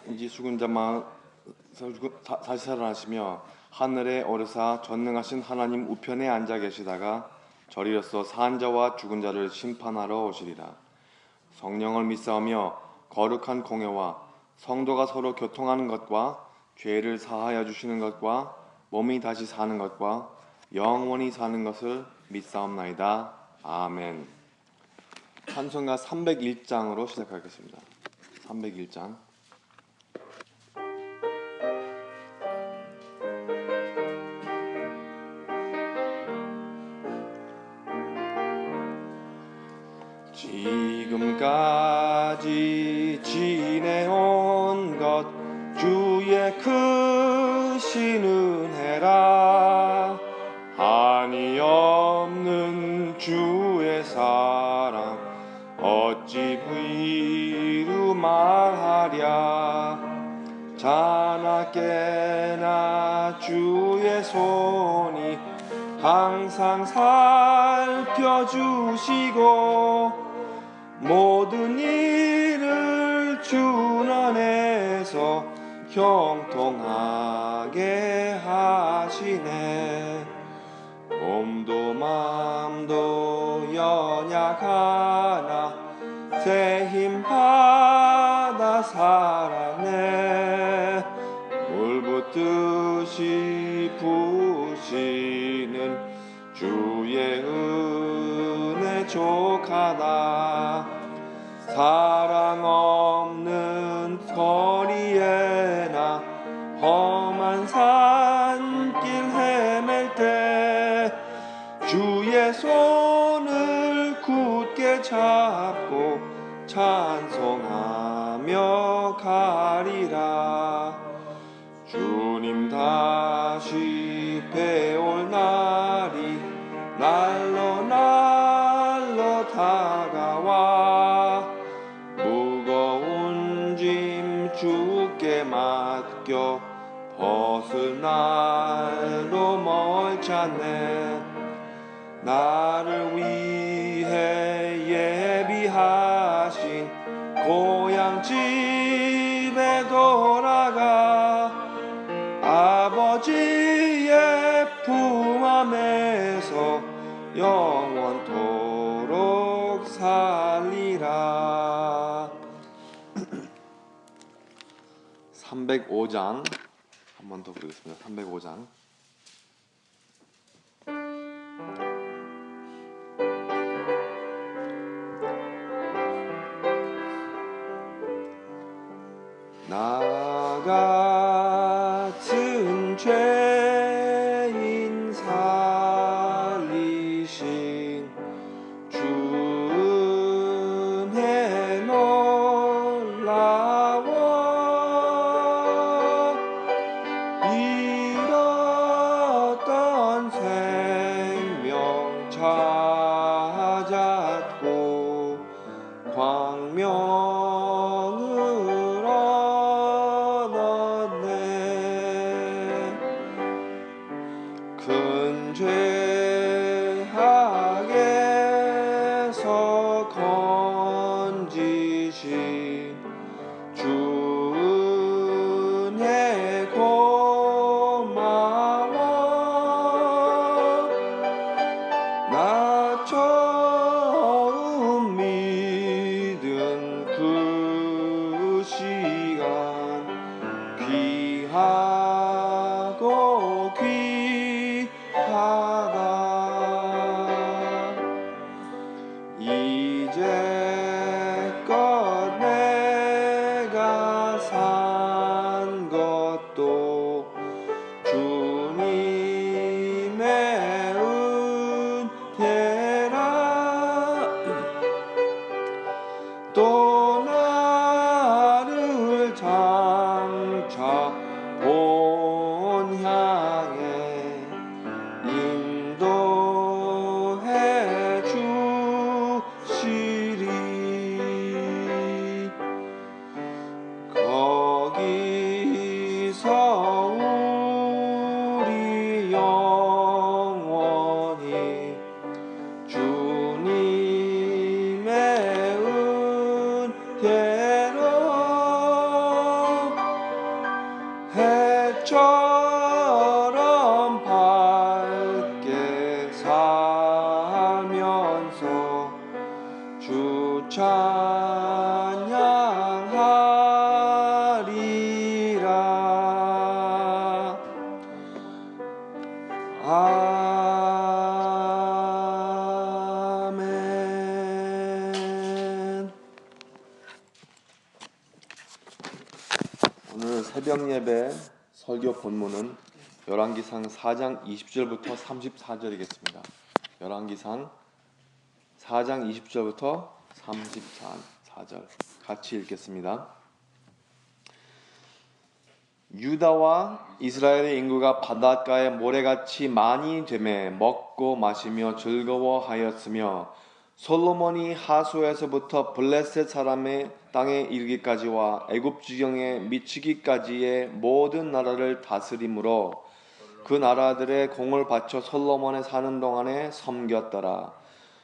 이제 죽은 자만 다시 살아나시며 하늘에 오르사 전능하신 하나님 우편에 앉아 계시다가 저리로서 산 자와 죽은 자를 심판하러 오시리라. 성령을 믿사오며 거룩한 공회와 성도가 서로 교통하는 것과 죄를 사하여 주시는 것과 몸이 다시 사는 것과 영원히 사는 것을 믿사옵나이다. 아멘. 찬송가 301장으로 시작하겠습니다. 301장. 지금까지 지내온 것 주의 크신 은혜라. 한이 없는 주의 사랑 어찌 부이루 말하랴. 자나깨나 주의 손이 항상 살펴주시고 모든 일을 주 안에서 형통하게 하시네. 몸도 마음도 연약하나 새 힘 받아 살아내. 물 붓듯이 부으시는 주의 은혜 족하다. 사랑 없는 거리에나 험한 산길 헤맬 때 주의 손을 굳게 잡고 찬송하며 가리라. 주님 다시 배올 날이 날로 다가와 무거운 짐 주께 맡겨 벗을 날로 멀지 않네. 나를 위해 예비하신 고향 집에 돌아가 아버지의 품 안에서 영원토록 살리라. 305장 한 번 더 부르겠습니다. 305장. 나 같은 죄인 살리신 주 은혜 놀라워. 잃었던 생명 찾았고 광명을 얻었네. 큰 죄악에서 건지신 주 은혜 고마워. 나 처음 믿은 그 시간 귀하고 귀하다. 달처럼 밝게 살면서 주 찬양하리라. 아멘. 오늘 새벽 예배 설교 본문은 열왕기상 4장 20절부터 34절이겠습니다. 열왕기상 4장 20절부터 34절 같이 읽겠습니다. 유다와 이스라엘의 인구가 바닷가에 모래같이 많이 되매 먹고 마시며 즐거워하였으며 솔로몬이 하수에서부터 블레셋 사람의 땅에 이르기까지와 애굽 지경에 미치기까지의 모든 나라를 다스림으로 그 나라들의 공을 바쳐 솔로몬에 사는 동안에 섬겼더라.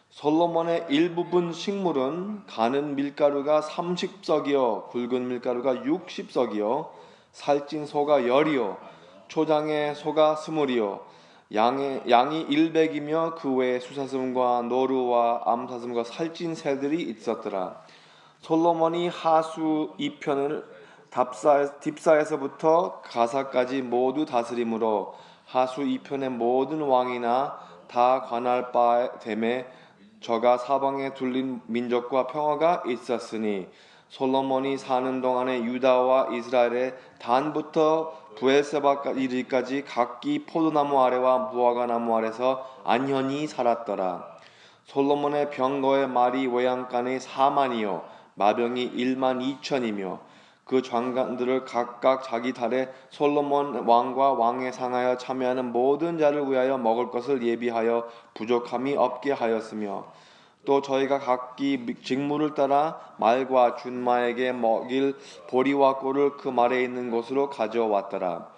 솔로몬의 일부분 식물은 가는 밀가루가 30석이요 굵은 밀가루가 60석이요 살찐 소가 10이요 초장의 소가 20이요 양이 100이며 그 외에 수사슴과 노루와 암사슴과 살찐 새들이 있었더라. 솔로몬이 하수 이편을 딥사에서부터 가사까지 모두 다스림으로 하수 이편의 모든 왕이나 다 관할 바 됨에 저가 사방에 둘린 민족과 평화가 있었으니 솔로몬이 사는 동안에 유다와 이스라엘의 단부터 부에세바까지 이르기까지 각기 포도나무 아래와 무화과나무 아래서 안현히 살았더라. 솔로몬의 병거의 말이 외양간에 4만이요 마병이 1만 2천이며 그 장관들을 각각 자기 달에 솔로몬 왕과 왕에 상하여 참여하는 모든 자를 위하여 먹을 것을 예비하여 부족함이 없게 하였으며 또 저희가 각기 직무를 따라 말과 준마에게 먹일 보리와 꿀을 그 말에 있는 곳으로 가져왔더라.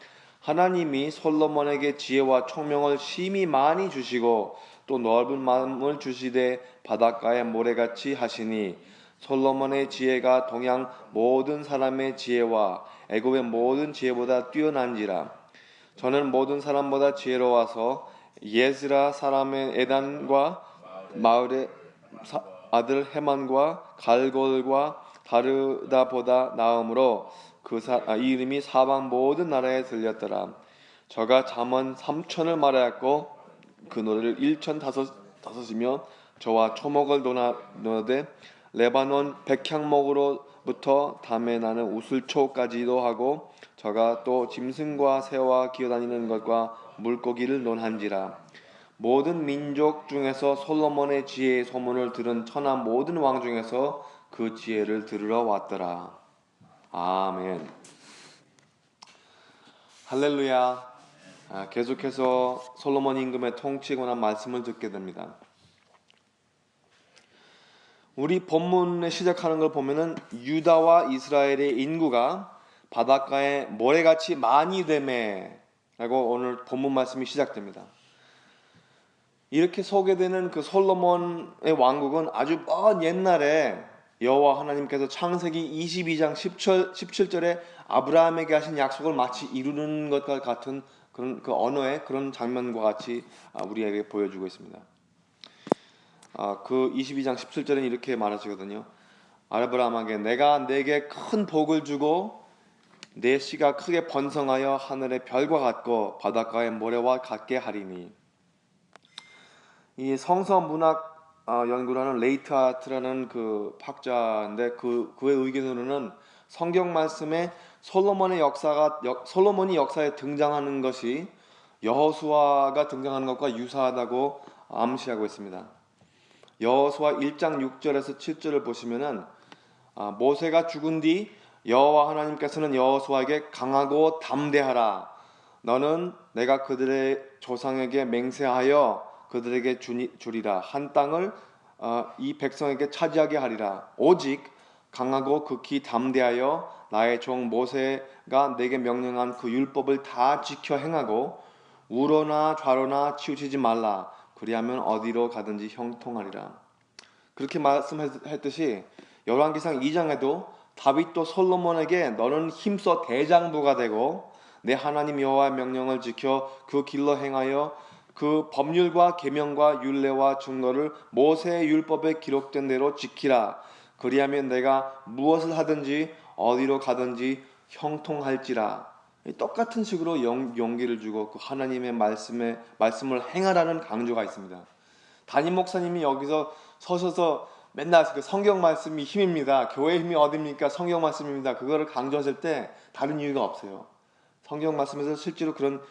하나님이 솔로몬에게 지혜와 총명을 심히 많이 주시고 또 넓은 마음을 주시되 바닷가에 모래같이 하시니 솔로몬의 지혜가 동양 모든 사람의 지혜와 애굽의 모든 지혜보다 뛰어난지라. 저는 모든 사람보다 지혜로워서 예스라 사람의 에단과 마을의 아들 헤만과 갈골과 다르다보다 나음으로 이 이름이 사방 모든 나라에 들렸더라. 저가 잠언 3천을 말하였고 그 노래를 1,005이며 저와 초목을 노되 레바논 백향목으로부터 담에 나는 우슬초까지도 하고 저가 또 짐승과 새와 기어다니는 것과 물고기를 논한지라. 모든 민족 중에서 솔로몬의 지혜의 소문을 들은 천하 모든 왕 중에서 그 지혜를 들으러 왔더라. 아멘. 할렐루야. 계속해서 솔로몬 임금의 통치에 관한 말씀을 듣게 됩니다. 우리 본문에 시작하는 걸 보면은 유다와 이스라엘의 인구가 바닷가에 모래같이 많이 되매 라고 오늘 본문 말씀이 시작됩니다. 이렇게 소개되는 그 솔로몬의 왕국은 아주 먼 옛날에 여호와 하나님께서 창세기 22장 17절에 아브라함에게 하신 약속을 마치 이루는 것과 같은 그런 그 언어의 그런 장면과 같이 우리에게 보여주고 있습니다. 그 22장 17절에는 이렇게 말하시거든요. 아브라함에게 내가 내게 큰 복을 주고 내 씨가 크게 번성하여 하늘의 별과 같고 바닷가의 모래와 같게 하리니. 이 성서 문학 연구라는 레이트 아트라는 그 학자인데 그의 의견으로는 성경 말씀에 솔로몬이 역사에 등장하는 것이 여호수아가 등장하는 것과 유사하다고 암시하고 있습니다. 여호수아 1장 6절에서 7절을 보시면은 모세가 죽은 뒤 여호와 하나님께서는 여호수아에게 강하고 담대하라. 너는 내가 그들의 조상에게 맹세하여 그들에게 주리라. 한 땅을 이 백성에게 차지하게 하리라. 오직 강하고 극히 담대하여 나의 종 모세가 내게 명령한 그 율법을 다 지켜 행하고 우로나 좌로나 치우치지 말라. 그리하면 어디로 가든지 형통하리라. 그렇게 말씀했듯이 열왕기상 2장에도 다윗도 솔로몬에게 너는 힘써 대장부가 되고 내 하나님 여호와의 명령을 지켜 그 길로 행하여 그 법률과 계명과 율례와 증거를 모세의 율법에 기록된 대로 지키라. 그리하면 내가 무엇을 하든지 어디로 가든지 형통할지라. 똑같은 식으로 용기를 주고 그 하나님의 말씀을 행하라는 강조가 있습니다. 담임 목사님이 여기서 서셔서 맨날 그 성경 말씀이 힘입니다. 교회 힘이 어딥니까? 성경 말씀입니다. 그거를 강조하실 때 다른 이유가 없어요. 성경 말씀에서 실제로 그런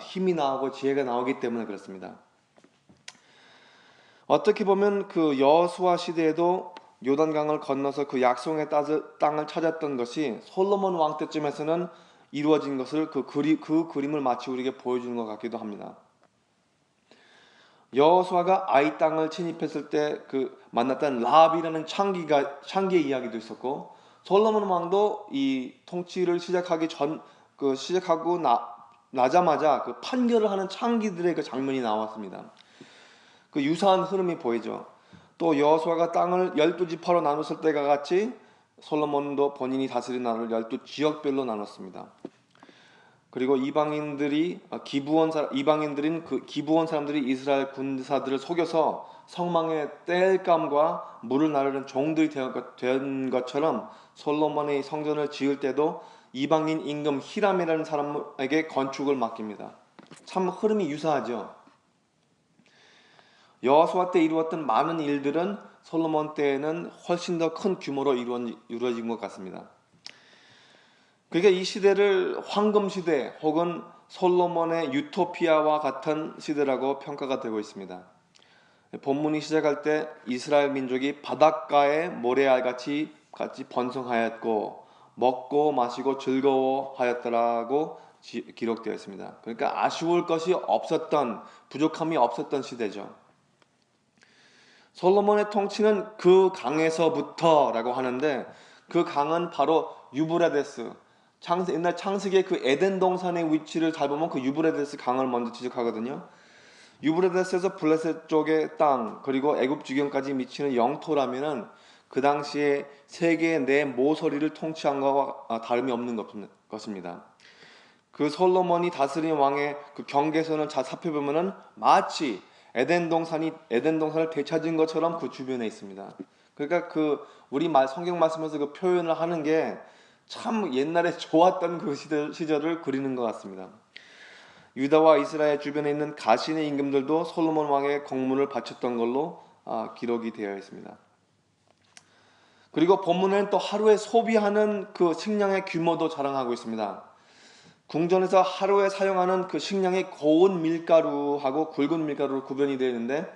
힘이 나오고 지혜가 나오기 때문에 그렇습니다. 어떻게 보면 그 여호수아 시대에도 요단강을 건너서 그 약속의 땅을 찾았던 것이 솔로몬 왕 때쯤에서는 이루어진 것을 그 그림을 마치 우리에게 보여주는 것 같기도 합니다. 여호수아가 아이 땅을 침입했을 때 그 만났던 라합이라는 창기의 이야기도 있었고, 솔로몬 왕도 이 통치를 시작하고 나자마자 그 판결을 하는 창기들의 그 장면이 나왔습니다. 그 유사한 흐름이 보이죠. 또 여호수아가 땅을 12지파로 나눴을 때가 같이 솔로몬도 본인이 다스린 나라를 12지역별로 나눴습니다. 그리고 이방인들인 그 기브온 사람들이 이스라엘 군사들을 속여서 성망에 땔감과 물을 나르는 종들이 된 것처럼 솔로몬의 성전을 지을 때도 이방인 임금 히람이라는 사람에게 건축을 맡깁니다. 참 흐름이 유사하죠. 여호수아 때 이루었던 많은 일들은 솔로몬 때에는 훨씬 더 큰 규모로 이루어진 것 같습니다. 그러니까 이 시대를 황금 시대 혹은 솔로몬의 유토피아와 같은 시대라고 평가가 되고 있습니다. 본문이 시작할 때 이스라엘 민족이 바닷가에 모래알같이 번성하였고 먹고 마시고 즐거워하였더라고 기록되어 있습니다. 그러니까 아쉬울 것이 없었던, 부족함이 없었던 시대죠. 솔로몬의 통치는 그 강에서부터라고 하는데, 그 강은 바로 유브라데스, 옛날 창세기의 그 에덴 동산의 위치를 잘 보면 그 유브라데스 강을 먼저 지적하거든요. 유브라데스에서 블레셋 쪽의 땅, 그리고 애굽 지경까지 미치는 영토라면은 그 당시에 세계의 네 모서리를 통치한 것과 다름이 없는 것입니다. 그 솔로몬이 다스린 왕의 그 경계선을 잘 살펴보면은 마치 에덴 동산을 되찾은 것처럼 그 주변에 있습니다. 그러니까 그 우리 성경 말씀에서 그 표현을 하는 게 참 옛날에 좋았던 그 시절을 그리는 것 같습니다. 유다와 이스라엘 주변에 있는 가신의 임금들도 솔로몬 왕의 공문을 바쳤던 걸로 기록이 되어 있습니다. 그리고 본문에는 또 하루에 소비하는 그 식량의 규모도 자랑하고 있습니다. 궁전에서 하루에 사용하는 그 식량이 고운 밀가루하고 굵은 밀가루로 구별이 되어 있는데,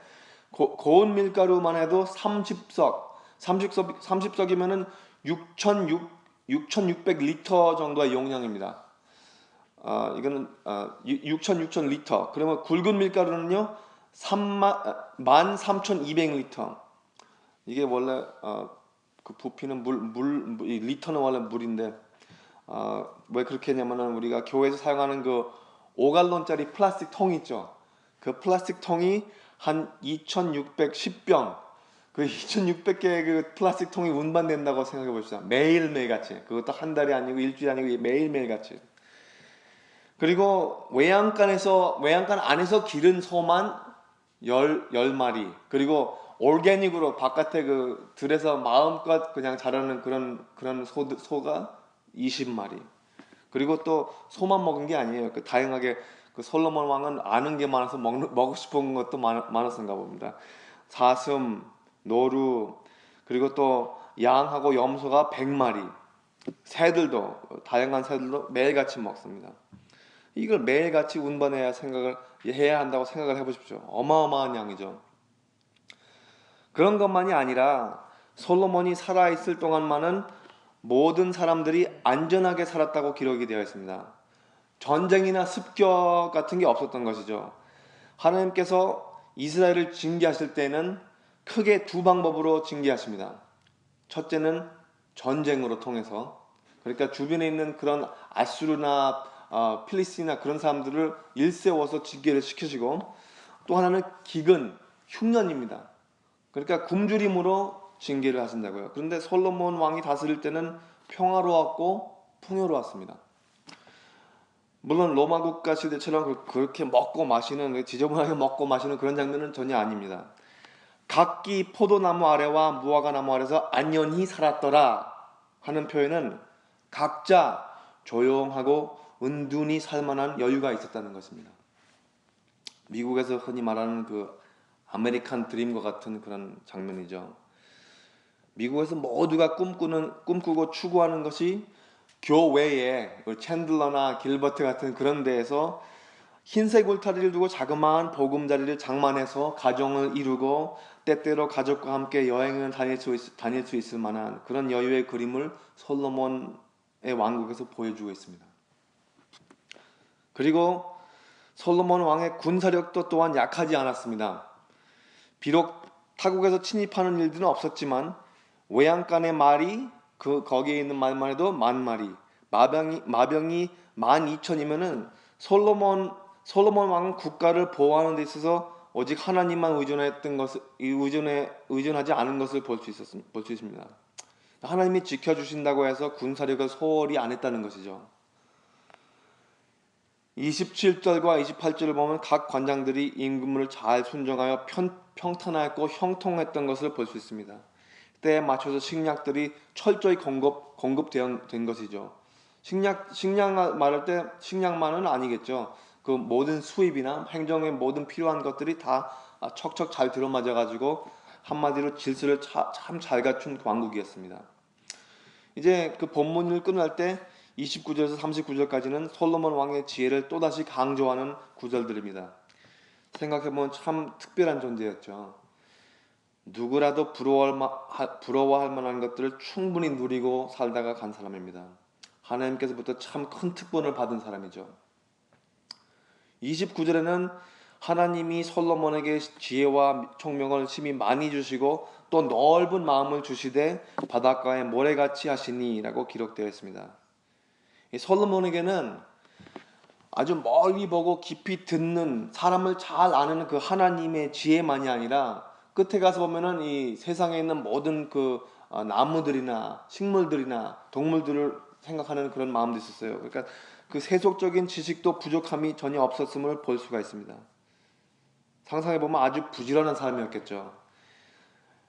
고운 밀가루만 해도 30석이면은 6,600리터 정도의 용량입니다. 이거는 6,600리터. 그러면 굵은 밀가루는요 13,200리터. 이게 원래 그 부피는 리터는 원래 물인데, 왜 그렇게 했냐면은 우리가 교회에서 사용하는 그 5갈론짜리 플라스틱 통 있죠. 그 플라스틱 통이 한 2,610병, 그 2,600개의 그 플라스틱 통이 운반된다고 생각해 봅시다. 매일매일 같이. 그것도 한 달이 아니고 일주일이 아니고 매일매일 같이. 그리고 외양간 안에서 기른 소만 10마리. 그리고 올게닉으로 바깥에 그 들에서 마음껏 그냥 자라는 그런 소가 20마리. 그리고 또 소만 먹은 게 아니에요. 그 다양하게 그 솔로몬 왕은 아는 게 많아서 먹고 싶은 것도 많았었나 봅니다. 사슴, 노루, 그리고 또 양하고 염소가 100마리. 다양한 새들도 매일같이 먹습니다. 이걸 매일같이 운반해야 한다고 생각을 해보십시오. 어마어마한 양이죠. 그런 것만이 아니라 솔로몬이 살아있을 동안만은 모든 사람들이 안전하게 살았다고 기록이 되어 있습니다. 전쟁이나 습격 같은 게 없었던 것이죠. 하나님께서 이스라엘을 징계하실 때는 크게 두 방법으로 징계하십니다. 첫째는 전쟁으로 통해서, 그러니까 주변에 있는 그런 아수르나 필리스티나 그런 사람들을 일세워서 징계를 시키시고, 또 하나는 기근, 흉년입니다. 그러니까 굶주림으로 징계를 하신다고요. 그런데 솔로몬 왕이 다스릴 때는 평화로웠고 풍요로웠습니다. 물론 로마 국가 시대처럼 그렇게 먹고 마시는, 지저분하게 먹고 마시는 그런 장면은 전혀 아닙니다. 각기 포도나무 아래와 무화과나무 아래서 안연히 살았더라 하는 표현은 각자 조용하고 은둔히 살만한 여유가 있었다는 것입니다. 미국에서 흔히 말하는 그 아메리칸 드림과 같은 그런 장면이죠. 미국에서 모두가 꿈꾸고 추구하는 것이 교외에 챈들러나 길버트 같은 그런 데에서 흰색 울타리를 두고 자그마한 보금자리를 장만해서 가정을 이루고 때때로 가족과 함께 여행을 다닐 수 있을 만한 그런 여유의 그림을 솔로몬의 왕국에서 보여주고 있습니다. 그리고 솔로몬 왕의 군사력도 또한 약하지 않았습니다. 비록 타국에서 침입하는 일들은 없었지만 외양간의 말이 거기에 있는 말만 해도 10,000마리, 마병이 12,000이면은 솔로몬 왕은 국가를 보호하는 데 있어서 오직 하나님만 의존하지 않은 것을 볼 수 있습니다. 하나님이 지켜주신다고 해서 군사력을 소홀히 안 했다는 것이죠. 27절과 28절을 보면 각 관장들이 임금을 잘 순종하여 평탄하였고 형통했던 것을 볼 수 있습니다. 때에 맞춰서 식량들이 철저히 공급된 것이죠. 식량 말할 때 식량만은 아니겠죠. 그 모든 수입이나 행정의 모든 필요한 것들이 다 척척 잘 들어맞아 가지고 한마디로 질서를 참 잘 갖춘 왕국이었습니다. 이제 그 본문을 끝날 때 29절에서 39절까지는 솔로몬 왕의 지혜를 또다시 강조하는 구절들입니다. 생각해보면 참 특별한 존재였죠. 누구라도 부러워할 만한 것들을 충분히 누리고 살다가 간 사람입니다. 하나님께서부터 참 큰 특권을 받은 사람이죠. 29절에는 하나님이 솔로몬에게 지혜와 총명을 심히 많이 주시고 또 넓은 마음을 주시되 바닷가에 모래같이 하시니 라고 기록되어 있습니다. 솔로몬에게는 아주 멀리 보고 깊이 듣는, 사람을 잘 아는 그 하나님의 지혜만이 아니라 끝에 가서 보면은 이 세상에 있는 모든 그 나무들이나 식물들이나 동물들을 생각하는 그런 마음도 있었어요. 그러니까 그 세속적인 지식도 부족함이 전혀 없었음을 볼 수가 있습니다. 상상해보면 아주 부지런한 사람이었겠죠.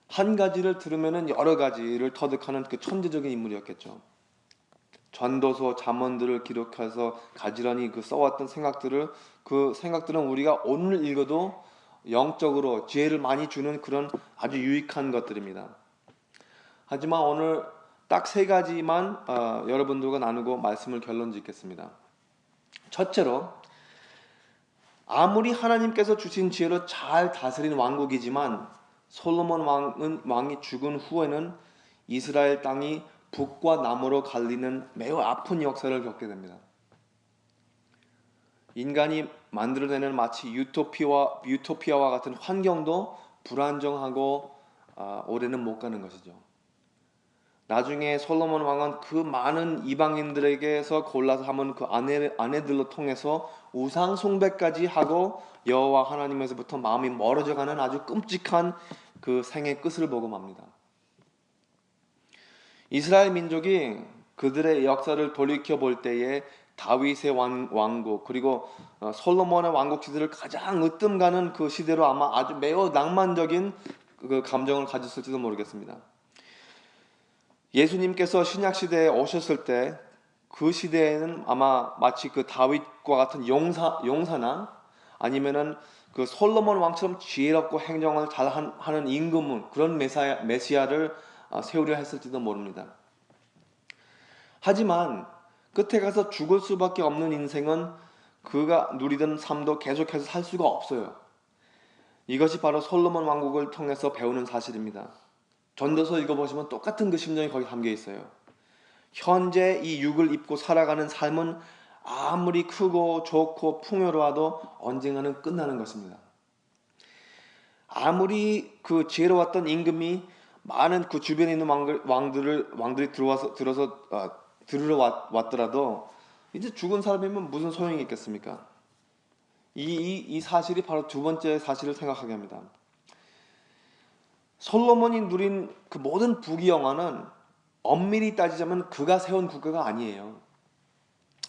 한 가지를 들으면은 여러 가지를 터득하는 그 천재적인 인물이었겠죠. 전도서, 잠언들을 기록해서 가지런히 써왔던 그 생각들은 우리가 오늘 읽어도 영적으로 지혜를 많이 주는 그런 아주 유익한 것들입니다. 하지만 오늘 딱 3가지만 여러분들과 나누고 말씀을 결론 짓겠습니다. 첫째로, 아무리 하나님께서 주신 지혜로 잘 다스린 왕국이지만 솔로몬 왕이 죽은 후에는 이스라엘 땅이 북과 남으로 갈리는 매우 아픈 역사를 겪게 됩니다. 인간이 만들어내는 마치 유토피아와 같은 환경도 불안정하고 오래는 못 가는 것이죠. 나중에 솔로몬 왕은 그 많은 이방인들에게서 골라서 한번 그 아내들로 통해서 우상 숭배까지 하고 여호와 하나님에서부터 마음이 멀어져가는 아주 끔찍한 그 생의 끝을 보고 맙니다. 이스라엘 민족이 그들의 역사를 돌이켜 볼 때에 다윗의 왕국 그리고 솔로몬의 왕국 시대를 가장 으뜸가는 그 시대로 아마 아주 매우 낭만적인 그 감정을 가졌을지도 모르겠습니다. 예수님께서 신약 시대에 오셨을 때 그 시대에는 아마 마치 그 다윗과 같은 용사나 아니면은 그 솔로몬 왕처럼 지혜롭고 행정을 잘 하는 임금은 그런 메시아를 세우려 했을지도 모릅니다. 하지만 끝에 가서 죽을 수밖에 없는 인생은 그가 누리던 삶도 계속해서 살 수가 없어요. 이것이 바로 솔로몬 왕국을 통해서 배우는 사실입니다. 전도서 읽어보시면 똑같은 그 심정이 거기 담겨 있어요. 현재 이 육을 입고 살아가는 삶은 아무리 크고 좋고 풍요로워도 언젠가는 끝나는 것입니다. 아무리 그 지혜로웠던 임금이 많은 그 주변에 있는 왕들이 들으러 왔더라도 이제 죽은 사람이면 무슨 소용이 있겠습니까? 이 사실이 바로 두 번째 사실을 생각하게 합니다. 솔로몬이 누린 그 모든 부귀영화는 엄밀히 따지자면 그가 세운 국가가 아니에요.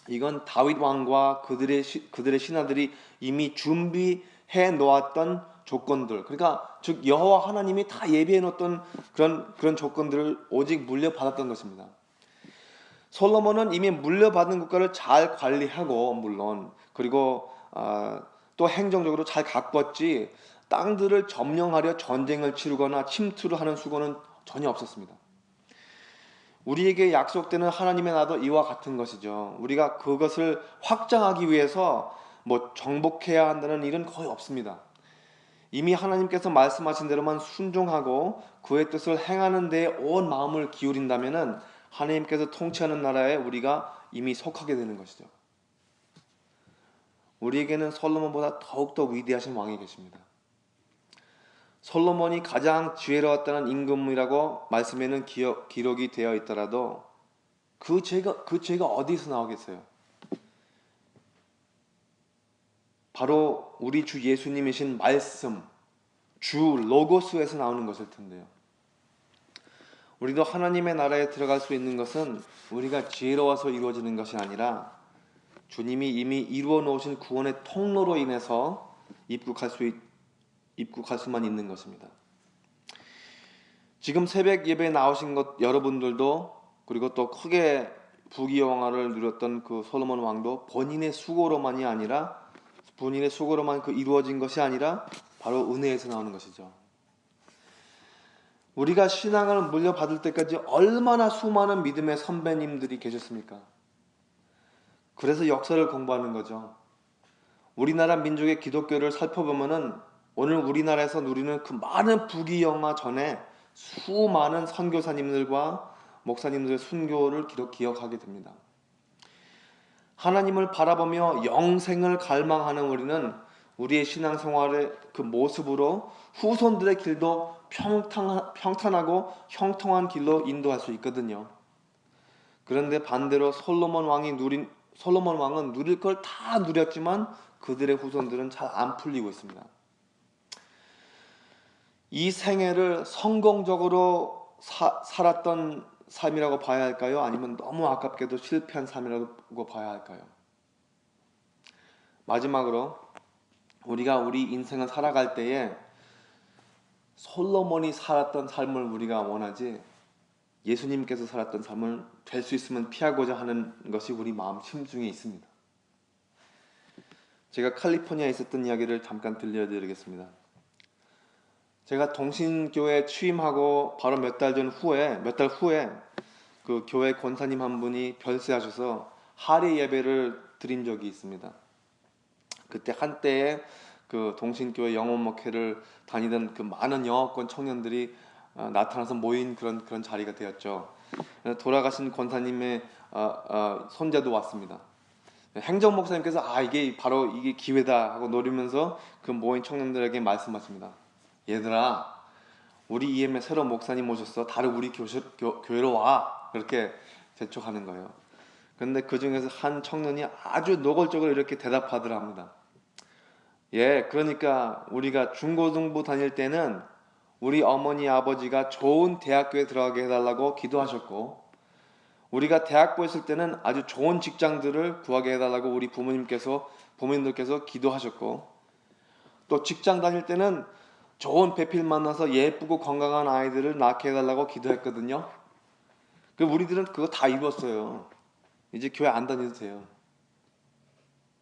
이건 다윗 왕과 그들의 신하들이 이미 준비해 놓았던 조건들, 그러니까 즉 여호와 하나님이 다 예비해 놓았던 그런 조건들을 오직 물려받았던 것입니다. 솔로몬은 이미 물려받은 국가를 잘 관리하고, 물론 그리고 또 행정적으로 잘 가꿨지, 땅들을 점령하려 전쟁을 치르거나 침투를 하는 수고는 전혀 없었습니다. 우리에게 약속되는 하나님의 나라도 이와 같은 것이죠. 우리가 그것을 확장하기 위해서 정복해야 한다는 일은 거의 없습니다. 이미 하나님께서 말씀하신 대로만 순종하고 그의 뜻을 행하는 데에 온 마음을 기울인다면 하나님께서 통치하는 나라에 우리가 이미 속하게 되는 것이죠. 우리에게는 솔로몬보다 더욱더 위대하신 왕이 계십니다. 솔로몬이 가장 지혜로웠다는 임금이라고 말씀에는 기록이 되어 있더라도 그 죄가 어디서 나오겠어요? 바로 우리 주 예수님이신 말씀, 주 로고스에서 나오는 것일 텐데요. 우리도 하나님의 나라에 들어갈 수 있는 것은 우리가 지혜로워서 이루어지는 것이 아니라 주님이 이미 이루어 놓으신 구원의 통로로 인해서 입국할 수만 있는 것입니다. 지금 새벽 예배에 나오신 것 여러분들도, 그리고 또 크게 부귀영화를 누렸던 그 솔로몬 왕도 본인의 수고로만 이루어진 것이 아니라 바로 은혜에서 나오는 것이죠. 우리가 신앙을 물려받을 때까지 얼마나 수많은 믿음의 선배님들이 계셨습니까? 그래서 역사를 공부하는 거죠. 우리나라 민족의 기독교를 살펴보면은 오늘 우리나라에서 누리는 그 많은 부귀영화 전에 수많은 선교사님들과 목사님들의 순교를 기억하게 됩니다. 하나님을 바라보며 영생을 갈망하는 우리는 우리의 신앙생활의 그 모습으로 후손들의 길도 평탄하고 형통한 길로 인도할 수 있거든요. 그런데 반대로 솔로몬 왕은 누릴 걸 다 누렸지만 그들의 후손들은 잘 안 풀리고 있습니다. 이 생애를 성공적으로 살았던 삶이라고 봐야 할까요? 아니면 너무 아깝게도 실패한 삶이라고 봐야 할까요? 마지막으로 우리가 우리 인생을 살아갈 때에 솔로몬이 살았던 삶을 우리가 원하지, 예수님께서 살았던 삶을 될 수 있으면 피하고자 하는 것이 우리 마음 심중에 있습니다. 제가 캘리포니아에 있었던 이야기를 잠깐 들려드리겠습니다. 제가 동신교회 취임하고 바로 몇 달 후에 그 교회 권사님 한 분이 별세하셔서 할례 예배를 드린 적이 있습니다. 그때 한때에 그 동신교회 영혼 목회를 다니던 그 많은 영어권 청년들이 나타나서 모인 그런 자리가 되었죠. 돌아가신 권사님의 손자도 왔습니다. 행정 목사님께서 이게 바로 이게 기회다 하고 노리면서 그 모인 청년들에게 말씀하십니다. 얘들아, 우리 EM에 새로 목사님 오셨어. 다들 우리 교회로 와. 그렇게 재촉하는 거예요. 그런데 그 중에서 한 청년이 아주 노골적으로 이렇게 대답하더랍니다. 그러니까 우리가 중고등부 다닐 때는 우리 어머니 아버지가 좋은 대학교에 들어가게 해달라고 기도하셨고, 우리가 대학부에 있을 때는 아주 좋은 직장들을 구하게 해달라고 우리 부모님들께서 기도하셨고, 또 직장 다닐 때는 좋은 배필 만나서 예쁘고 건강한 아이들을 낳게 해달라고 기도했거든요. 우리들은 그거 다 이뤘어요. 이제 교회 안 다녀도 돼요.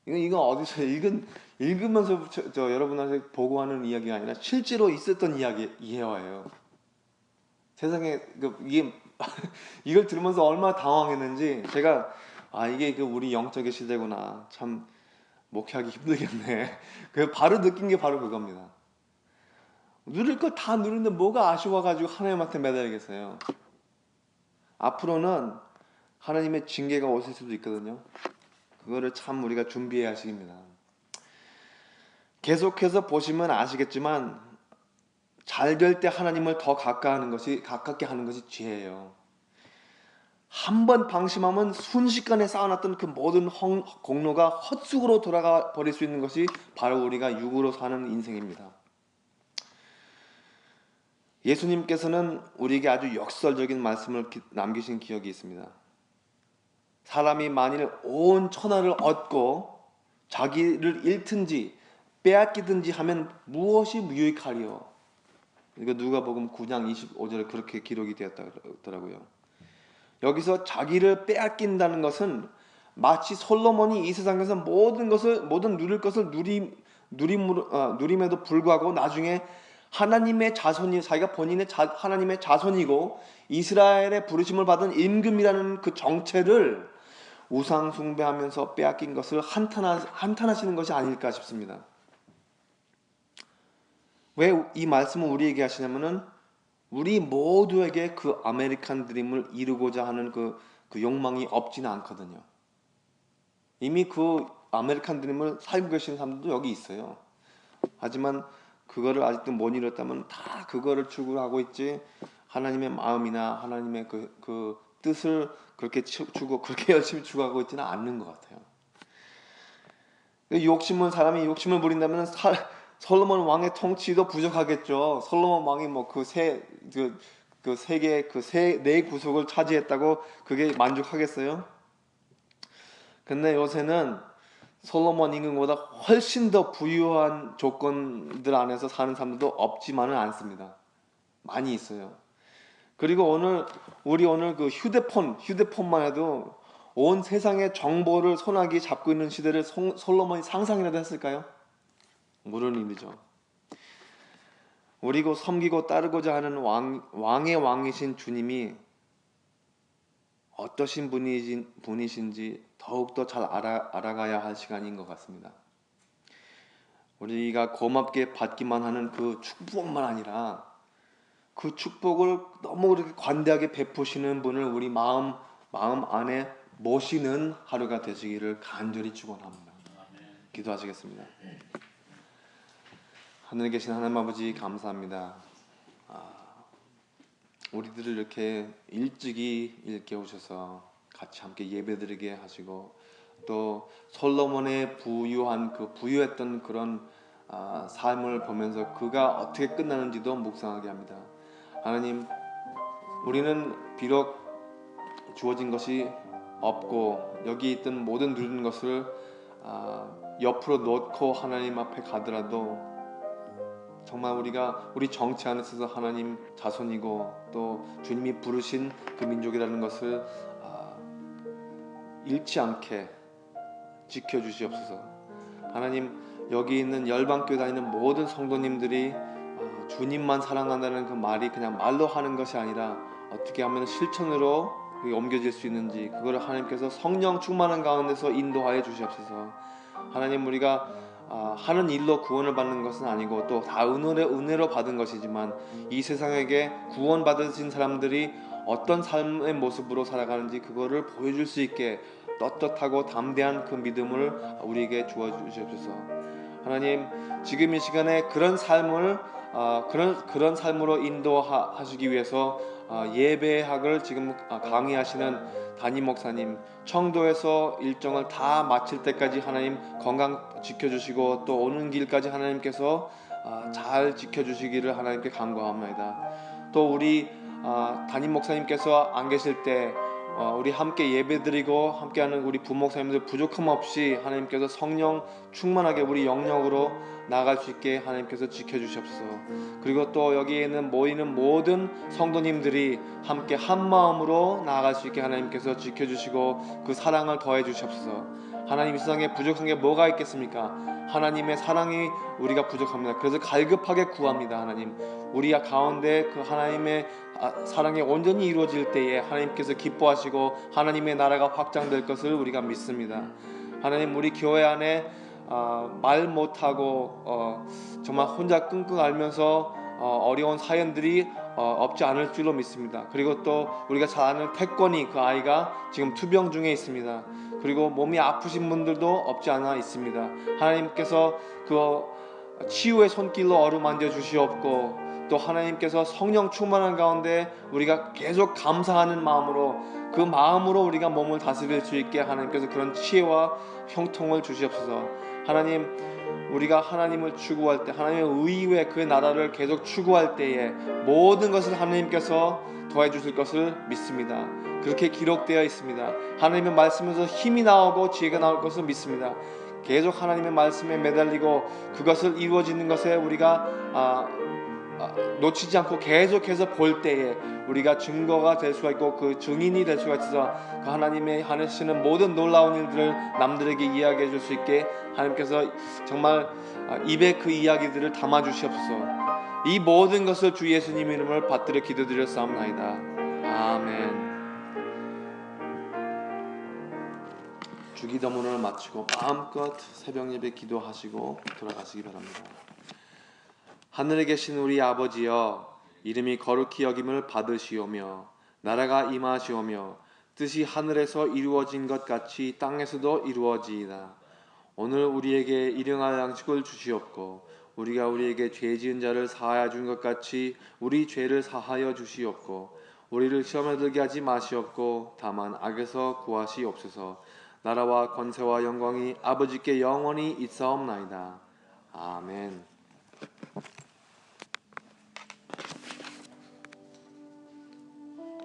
이건 어디서 읽으면서 여러분한테 보고하는 이야기가 아니라 실제로 있었던 이해와예요. 세상에 이걸 들으면서 얼마나 당황했는지 제가 이게 우리 영적의 시대구나. 참 목회하기 힘들겠네. 바로 느낀 게 바로 그겁니다. 누릴 거 다 누리는데 뭐가 아쉬워가지고 하나님한테 매달리겠어요. 앞으로는 하나님의 징계가 오실 수도 있거든요. 그거를 참 우리가 준비해야 하십니다. 계속해서 보시면 아시겠지만 잘 될 때 하나님을 더 가깝게 하는 것이 지혜예요. 한 번 방심하면 순식간에 쌓아놨던 그 모든 공로가 헛수고로 돌아가 버릴 수 있는 것이 바로 우리가 육으로 사는 인생입니다. 예수님께서는 우리에게 아주 역설적인 말씀을 남기신 기억이 있습니다. 사람이 만일 온 천하를 얻고 자기를 잃든지 빼앗기든지 하면 무엇이 유익하리요? 이거 누가복음 9장 25절에 그렇게 기록이 되었더라고요. 여기서 자기를 빼앗긴다는 것은 마치 솔로몬이 이 세상에서 모든 누릴 것을 누림에도 불구하고 나중에 하나님의 자손이, 자기가 본인의 하나님의 자손이고 이스라엘의 부르심을 받은 임금이라는 그 정체를 우상 숭배하면서 빼앗긴 것을 한탄하시는 것이 아닐까 싶습니다. 왜 이 말씀을 우리에게 하시냐면은 우리 모두에게 그 아메리칸 드림을 이루고자 하는 그 욕망이 없지는 않거든요. 이미 그 아메리칸 드림을 살고 계시는 사람들도 여기 있어요. 하지만 그거를 아직도 못 이뤘다면 다 그거를 추구하고 있지, 하나님의 마음이나 하나님의 그 뜻을 그렇게 그렇게 열심히 추구하고 있지는 않는 것 같아요. 사람이 욕심을 부린다면 솔로몬 왕의 통치도 부족하겠죠. 솔로몬 왕이 뭐 네 구석을 차지했다고 그게 만족하겠어요? 근데 요새는 솔로몬 임금보다 훨씬 더 부유한 조건들 안에서 사는 사람들도 없지만은 않습니다. 많이 있어요. 그리고 우리 오늘 그 휴대폰만 해도 온 세상의 정보를 손아귀 잡고 있는 시대를 솔로몬이 상상이라도 했을까요? 모르는 일이죠. 우리고 섬기고 따르고자 하는 왕의 왕이신 주님이 어떠신 분이신지 더욱더 잘 알아가야 할 시간인 것 같습니다. 우리가 고맙게 받기만 하는 그 축복만 아니라 그 축복을 너무 그렇게 관대하게 베푸시는 분을 우리 마음 안에 모시는 하루가 되시기를 간절히 축원합니다. 기도하시겠습니다. 하늘에 계신 하나님 아버지 감사합니다. 우리들을 이렇게 일찍이 일깨우셔서 같이 함께 예배드리게 하시고 또 솔로몬의 부유했던 그런 삶을 보면서 그가 어떻게 끝나는지도 묵상하게 합니다. 하나님, 우리는 비록 주어진 것이 없고 여기 있던 모든 누리는 것을 옆으로 놓고 하나님 앞에 가더라도 정말 우리 정체 안에 있어서 하나님 자손이고 또 주님이 부르신 그 민족이라는 것을 잃지 않게 지켜주시옵소서. 하나님, 여기 있는 열방교회 다니는 모든 성도님들이 주님만 사랑한다는 그 말이 그냥 말로 하는 것이 아니라 어떻게 하면 실천으로 옮겨질 수 있는지 그거를 하나님께서 성령 충만한 가운데서 인도하여 주시옵소서. 하나님, 우리가 하는 일로 구원을 받는 것은 아니고 또 다 은혜로 받은 것이지만 이 세상에게 구원 받으신 사람들이 어떤 삶의 모습으로 살아가는지 그거를 보여줄 수 있게 떳떳하고 담대한 그 믿음을 우리에게 주어 주시옵소서. 하나님, 지금 이 시간에 그런 삶을 그런 삶으로 인도하시기 위해서 예배학을 지금 강의하시는 담임 목사님, 청도에서 일정을 다 마칠 때까지 하나님 건강 지켜주시고 또 오는 길까지 하나님께서 잘 지켜주시기를 하나님께 간구합니다. 또 우리 담임 목사님께서 안 계실 때 우리 함께 예배드리고 함께하는 우리 부목사님들 부족함 없이 하나님께서 성령 충만하게 우리 영역으로 나아갈 수 있게 하나님께서 지켜주시옵소서. 그리고 또 여기에는 모이는 모든 성도님들이 함께 한 마음으로 나아갈 수 있게 하나님께서 지켜주시고 그 사랑을 더해 주시옵소서. 하나님, 이 세상에 부족한 게 뭐가 있겠습니까? 하나님의 사랑이 우리가 부족합니다. 그래서 갈급하게 구합니다. 하나님, 우리 가운데 그 하나님의 사랑이 온전히 이루어질 때에 하나님께서 기뻐하시고 하나님의 나라가 확장될 것을 우리가 믿습니다. 하나님, 우리 교회 안에 말 못하고 정말 혼자 끙끙 앓면서 어려운 사연들이 없지 않을 줄로 믿습니다. 그리고 또 우리가 잘 아는 태권이 그 아이가 지금 투병 중에 있습니다. 그리고 몸이 아프신 분들도 없지 않아 있습니다. 하나님께서 그 치유의 손길로 어루만져 주시옵고 또 하나님께서 성령 충만한 가운데 우리가 계속 감사하는 마음으로 그 마음으로 우리가 몸을 다스릴 수 있게 하나님께서 그런 지혜와 형통을 주시옵소서. 하나님, 우리가 하나님을 추구할 때 하나님의 의회 그 나라를 계속 추구할 때에 모든 것을 하나님께서 더해 주실 것을 믿습니다. 그렇게 기록되어 있습니다. 하나님의 말씀에서 힘이 나오고 지혜가 나올 것을 믿습니다. 계속 하나님의 말씀에 매달리고 그것을 이루어지는 것에 우리가 놓치지 않고 계속해서 볼 때에 우리가 증거가 될 수가 있고 그 증인이 될 수가 있어서 그 하나님의 하시는 모든 놀라운 일들을 남들에게 이야기해 줄 수 있게 하나님께서 정말 입에 그 이야기들을 담아 주시옵소서. 이 모든 것을 주 예수님 이름을 받들어 기도드렸사옵나이다. 아멘. 주기도문을 마치고 마음껏 새벽 예배 기도하시고 돌아가시기 바랍니다. 하늘에 계신 우리 아버지여, 이름이 거룩히 여김을 받으시오며 나라가 임하시오며 뜻이 하늘에서 이루어진 것 같이 땅에서도 이루어지이다. 오늘 우리에게 일용할 양식을 주시옵고 우리가 우리에게 죄 지은 자를 사하여 준 것 같이 우리 죄를 사하여 주시옵고 우리를 시험에 들게 하지 마시옵고 다만 악에서 구하시옵소서. 나라와 권세와 영광이 아버지께 영원히 있사옵나이다. 아멘.